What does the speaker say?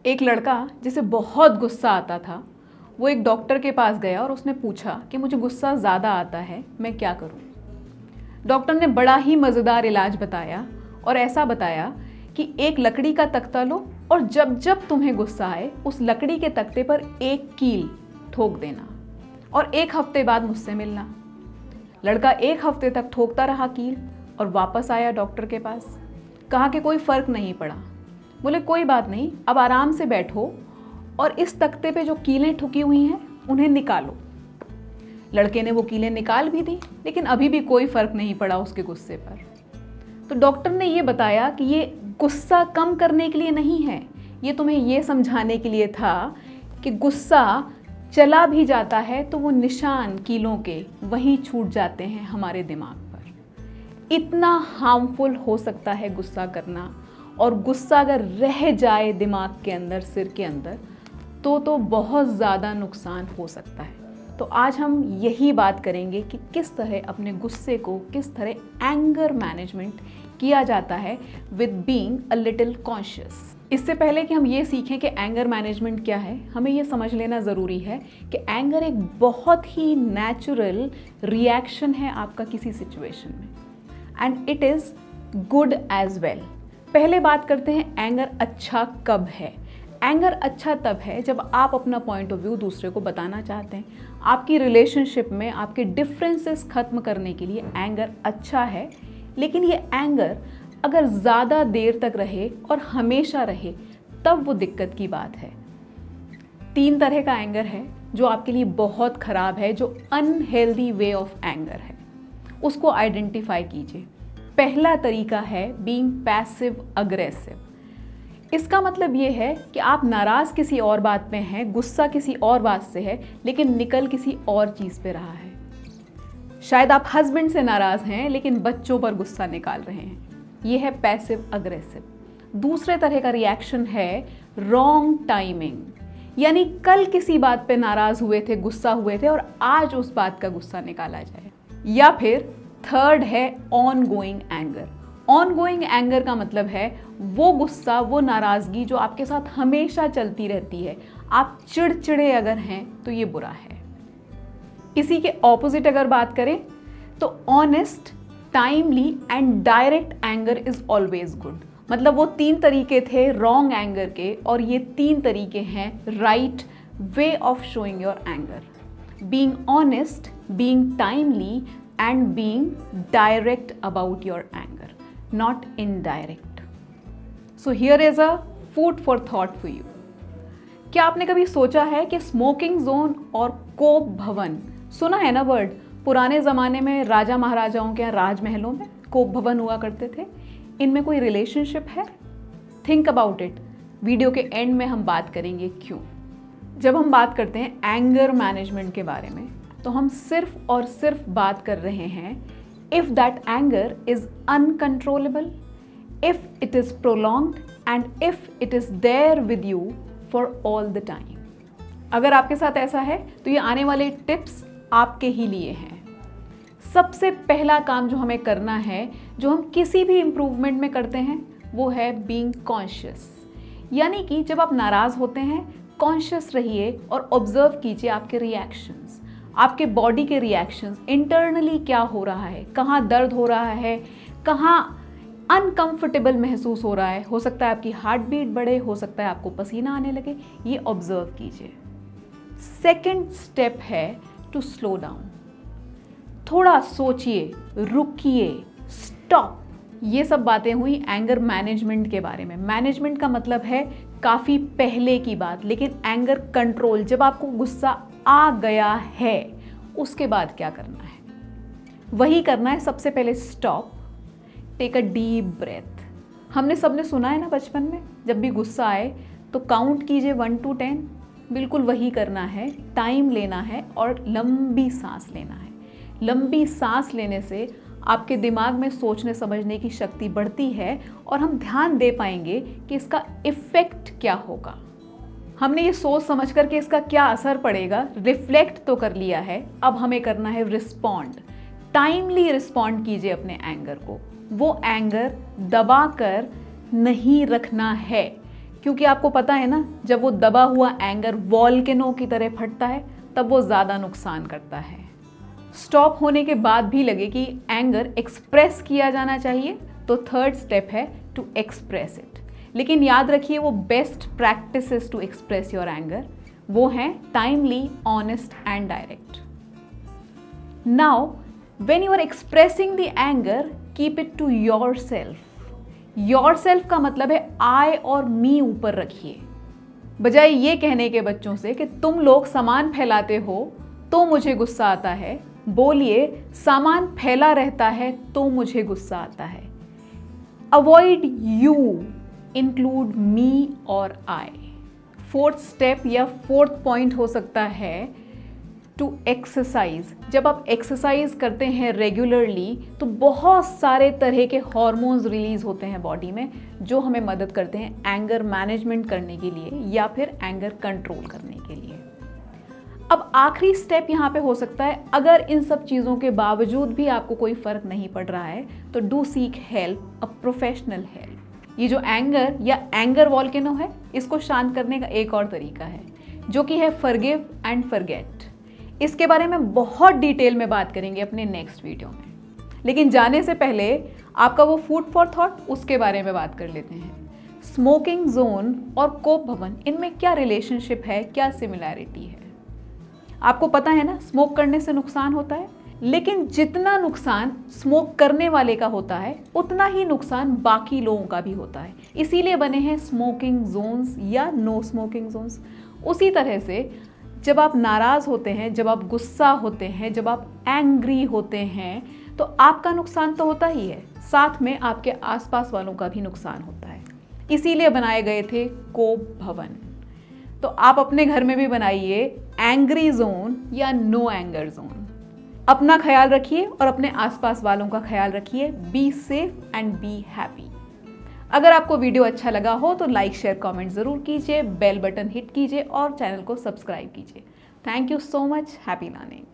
एक लड़का जिसे बहुत गुस्सा आता था, वो एक डॉक्टर के पास गया और उसने पूछा कि मुझे गुस्सा ज़्यादा आता है, मैं क्या करूं। डॉक्टर ने बड़ा ही मज़ेदार इलाज बताया और ऐसा बताया कि एक लकड़ी का तख्ता लो और जब जब तुम्हें गुस्सा आए उस लकड़ी के तख्ते पर एक कील ठोक देना और 1 हफ्ते बाद मुझसे मिलना। लड़का 1 हफ्ते तक ठोकता रहा कील और वापस आया डॉक्टर के पास। कहा कि कोई फ़र्क नहीं पड़ा। बोले कोई बात नहीं, अब आराम से बैठो और इस तख्ते पे जो कीलें ठुकी हुई हैं उन्हें निकालो। लड़के ने वो कीलें निकाल भी दी, लेकिन अभी भी कोई फ़र्क नहीं पड़ा उसके गुस्से पर। तो डॉक्टर ने ये बताया कि ये गुस्सा कम करने के लिए नहीं है, ये तुम्हें ये समझाने के लिए था कि गुस्सा चला भी जाता है तो वो निशान कीलों के वहीं छूट जाते हैं हमारे दिमाग पर। इतना हार्मफुल हो सकता है गुस्सा करना, और गुस्सा अगर रह जाए दिमाग के अंदर, सिर के अंदर, तो बहुत ज़्यादा नुकसान हो सकता है। तो आज हम यही बात करेंगे कि किस तरह अपने गुस्से को, किस तरह एंगर मैनेजमेंट किया जाता है with being a little conscious. इससे पहले कि हम ये सीखें कि एंगर मैनेजमेंट क्या है, हमें ये समझ लेना ज़रूरी है कि एंगर एक बहुत ही नेचुरल रिएक्शन है आपका किसी सिचुएशन में, and it is good as well. पहले बात करते हैं एंगर अच्छा कब है। एंगर अच्छा तब है जब आप अपना पॉइंट ऑफ व्यू दूसरे को बताना चाहते हैं। आपकी रिलेशनशिप में आपके डिफरेंसेस ख़त्म करने के लिए एंगर अच्छा है, लेकिन ये एंगर अगर ज़्यादा देर तक रहे और हमेशा रहे तब वो दिक्कत की बात है। 3 तरह का एंगर है जो आपके लिए बहुत ख़राब है, जो अनहेल्दी वे ऑफ एंगर है। उसको आइडेंटिफाई कीजिए। पहला तरीका है बीइंग पैसिव अग्रेसिव। इसका मतलब ये है कि आप नाराज़ किसी और बात पे हैं, गुस्सा किसी और बात से है, लेकिन निकल किसी और चीज़ पे रहा है। शायद आप हस्बैंड से नाराज़ हैं लेकिन बच्चों पर गुस्सा निकाल रहे हैं। ये है पैसिव अग्रेसिव। दूसरे तरह का रिएक्शन है रॉन्ग टाइमिंग, यानी कल किसी बात पे नाराज़ हुए थे, गुस्सा हुए थे और आज उस बात का गुस्सा निकाला जाए। या फिर थर्ड है on going anger. On going anger का मतलब है वो गुस्सा, वो नाराज़गी जो आपके साथ हमेशा चलती रहती है। आप चिड़चिड़े अगर हैं तो ये बुरा है। इसी के ऑपोजिट अगर बात करें तो honest, timely and direct anger is always good. मतलब वो 3 तरीके थे रॉन्ग एंगर के, और ये 3 तरीके हैं right way of showing your anger. Being honest, being timely and being direct about your anger, not indirect. So here is a food for thought for you. क्या आपने कभी सोचा है कि स्मोकिंग जोन और कोप भवन, सुना है ना वर्ड? पुराने ज़माने में राजा महाराजाओं के यहाँ राजमहलों में कोप भवन हुआ करते थे। इनमें कोई रिलेशनशिप है? Think about it. वीडियो के एंड में हम बात करेंगे क्यों। जब हम बात करते हैं एंगर मैनेजमेंट के बारे में तो हम सिर्फ और सिर्फ बात कर रहे हैं if that anger is uncontrollable, if it is prolonged and if it is there with you for all the time. अगर आपके साथ ऐसा है तो ये आने वाले टिप्स आपके ही लिए हैं। सबसे पहला काम जो हमें करना है, जो हम किसी भी इम्प्रूवमेंट में करते हैं, वो है बीइंग कॉन्शियस। यानी कि जब आप नाराज़ होते हैं, कॉन्शियस रहिए और ऑब्जर्व कीजिए आपके रिएक्शंस, आपके बॉडी के रिएक्शंस। इंटरनली क्या हो रहा है, कहाँ दर्द हो रहा है, कहाँ अनकंफर्टेबल महसूस हो रहा है। हो सकता है आपकी हार्ट बीट बढ़े, हो सकता है आपको पसीना आने लगे। ये ऑब्जर्व कीजिए। सेकंड स्टेप है टू स्लो डाउन। थोड़ा सोचिए, रुकिए, स्टॉप। ये सब बातें हुई एंगर मैनेजमेंट के बारे में। मैनेजमेंट का मतलब है काफ़ी पहले की बात, लेकिन एंगर कंट्रोल, जब आपको गुस्सा आ गया है उसके बाद क्या करना है, वही करना है। सबसे पहले stop, take a deep breath. हमने सबने सुना है ना बचपन में, जब भी गुस्सा आए तो काउंट कीजिए 1 to 10। बिल्कुल वही करना है। टाइम लेना है और लंबी सांस लेना है। लंबी सांस लेने से आपके दिमाग में सोचने समझने की शक्ति बढ़ती है और हम ध्यान दे पाएंगे कि इसका इफ़ेक्ट क्या होगा। हमने ये सोच समझ कर के इसका क्या असर पड़ेगा, रिफ्लेक्ट तो कर लिया है। अब हमें करना है रिस्पॉन्ड। टाइमली रिस्पॉन्ड कीजिए अपने एंगर को। वो एंगर दबा कर नहीं रखना है। क्योंकि आपको पता है ना, जब वो दबा हुआ एंगर वॉल्केनो की तरह फटता है तब वो ज़्यादा नुकसान करता है। स्टॉप होने के बाद भी लगे कि एंगर एक्सप्रेस किया जाना चाहिए तो थर्ड स्टेप है टू एक्सप्रेस इट। लेकिन याद रखिए वो best practices to express your anger वो हैं timely, honest and direct. Now when you are expressing the anger, keep it to yourself. Yourself का मतलब है आई और मी ऊपर रखिए। बजाय ये कहने के बच्चों से कि तुम लोग सामान फैलाते हो तो मुझे गुस्सा आता है, बोलिए सामान फैला रहता है तो मुझे गुस्सा आता है। अवॉइड यू, इंक्लूड मी और आई। फोर्थ स्टेप या फोर्थ पॉइंट हो सकता है टू एक्सरसाइज। जब आप एक्सरसाइज करते हैं रेगुलरली तो बहुत सारे तरह के हॉर्मोन्स रिलीज होते हैं बॉडी में जो हमें मदद करते हैं एंगर मैनेजमेंट करने के लिए या फिर एंगर कंट्रोल करने के लिए। अब आखिरी स्टेप यहाँ पे हो सकता है, अगर इन सब चीज़ों के बावजूद भी आपको कोई फ़र्क नहीं पड़ रहा है तो do seek help, a professional help. ये जो एंगर या एंगर वॉल्केनो है, इसको शांत करने का एक और तरीका है जो कि है फॉरगिव एंड फॉरगेट। इसके बारे में बहुत डिटेल में बात करेंगे अपने नेक्स्ट वीडियो में, लेकिन जाने से पहले आपका वो फूड फॉर थॉट, उसके बारे में बात कर लेते हैं। स्मोकिंग जोन और कोप भवन, इनमें क्या रिलेशनशिप है, क्या सिमिलैरिटी है? आपको पता है ना, स्मोक करने से नुकसान होता है, लेकिन जितना नुकसान स्मोक करने वाले का होता है उतना ही नुकसान बाकी लोगों का भी होता है। इसीलिए बने हैं स्मोकिंग जोन्स या नो स्मोकिंग जोन्स। उसी तरह से जब आप नाराज़ होते हैं, जब आप गुस्सा होते हैं, जब आप एंग्री होते हैं तो आपका नुकसान तो होता ही है, साथ में आपके आसपास वालों का भी नुकसान होता है। इसीलिए बनाए गए थे कोप भवन। तो आप अपने घर में भी बनाइए एंग्री जोन या नो एंगर जोन। अपना ख्याल रखिए और अपने आसपास वालों का ख्याल रखिए। Be safe and be happy. अगर आपको वीडियो अच्छा लगा हो तो लाइक, शेयर, कमेंट ज़रूर कीजिए, बेल बटन हिट कीजिए और चैनल को सब्सक्राइब कीजिए। Thank you so much. Happy learning.